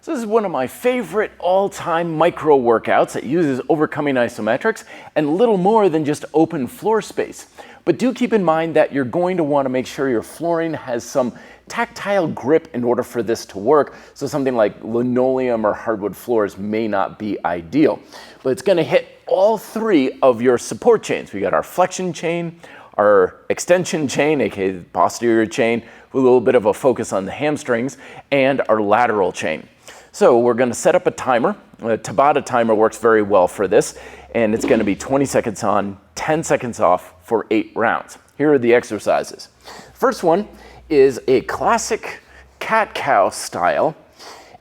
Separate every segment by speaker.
Speaker 1: So this is one of my favorite all-time micro workouts that uses overcoming isometrics and little more than just open floor space. But do keep in mind that you're going to want to make sure your flooring has some tactile grip in order for this to work. So something like linoleum or hardwood floors may not be ideal. But it's going to hit all three of your support chains. We got our flexion chain, our extension chain, aka the posterior chain, with a little bit of a focus on the hamstrings, and our lateral chain. So we're going to set up a timer. A Tabata timer works very well for this, and it's going to be 20 seconds on, 10 seconds off for 8 rounds. Here are the exercises. First one is a classic cat-cow style,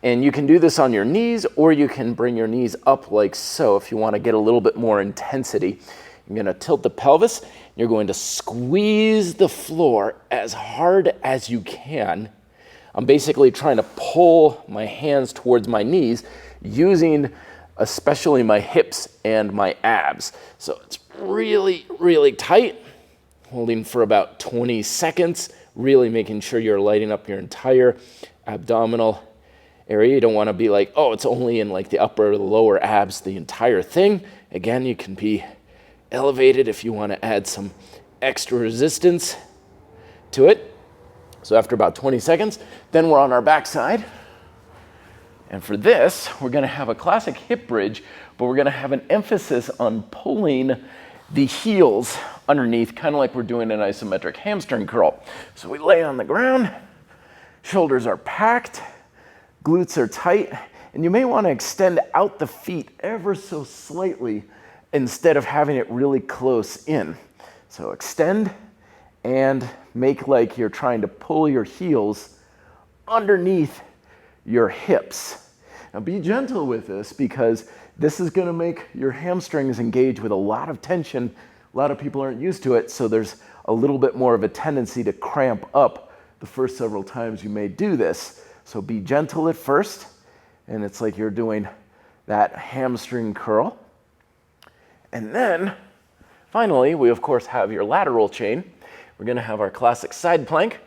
Speaker 1: and you can do this on your knees, or you can bring your knees up like so if you want to get a little bit more intensity. You're going to tilt the pelvis. You're going to squeeze the floor as hard as you can. I'm basically trying to pull my hands towards my knees using especially my hips and my abs. So it's really, really tight, holding for about 20 seconds, really making sure you're lighting up your entire abdominal area. You don't want to be like, oh, it's only in like the upper or the lower abs, the entire thing. Again, you can be elevated if you want to add some extra resistance to it. So after about 20 seconds, then we're on our backside. And for this, we're going to have a classic hip bridge, but we're going to have an emphasis on pulling the heels underneath, kind of like we're doing an isometric hamstring curl. So we lay on the ground, shoulders are packed, glutes are tight, and you may want to extend out the feet ever so slightly instead of having it really close in. So extend and make like you're trying to pull your heels underneath your hips. Now be gentle with this because this is going to make your hamstrings engage with a lot of tension. A lot of people aren't used to it, so there's a little bit more of a tendency to cramp up the first several times you may do this. So be gentle at first, and it's like you're doing that hamstring curl. And then finally, we of course have your lateral chain. We're going to have our classic side plank.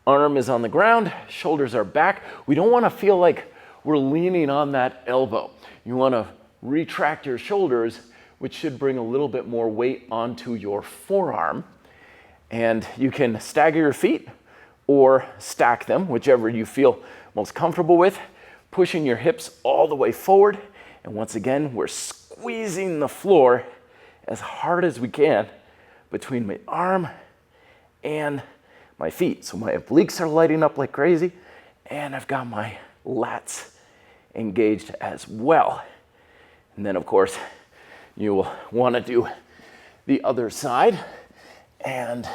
Speaker 1: Arm is on the ground, shoulders are back. We don't want to feel like we're leaning on that elbow. You want to retract your shoulders, which should bring a little bit more weight onto your forearm. And you can stagger your feet or stack them, whichever you feel most comfortable with, pushing your hips all the way forward. And once again, we're squeezing the floor as hard as we can between my arm and my feet. So my obliques are lighting up like crazy, and I've got my lats engaged as well. And then of course, you will want to do the other side and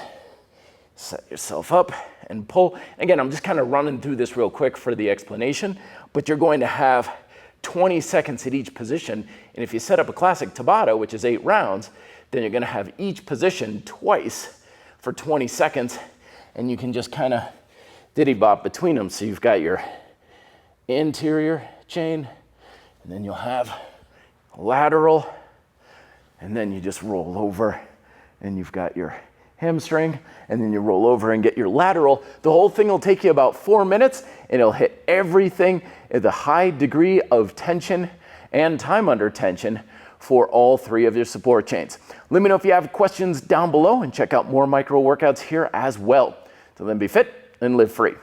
Speaker 1: set yourself up and pull. Again, I'm just kind of running through this real quick for the explanation, but you're going to have 20 seconds at each position. And if you set up a classic Tabata, which is 8 rounds, then you're going to have each position twice for 20 seconds, and you can just kind of diddy-bop between them. So you've got your interior chain, and then you'll have lateral, and then you just roll over, and you've got your hamstring, and then you roll over and get your lateral. The whole thing will take you about 4 minutes, and it'll hit everything at the high degree of tension and time under tension for all 3 of your support chains. Let me know if you have questions down below, and check out more micro workouts here as well. Till then, be fit and live free.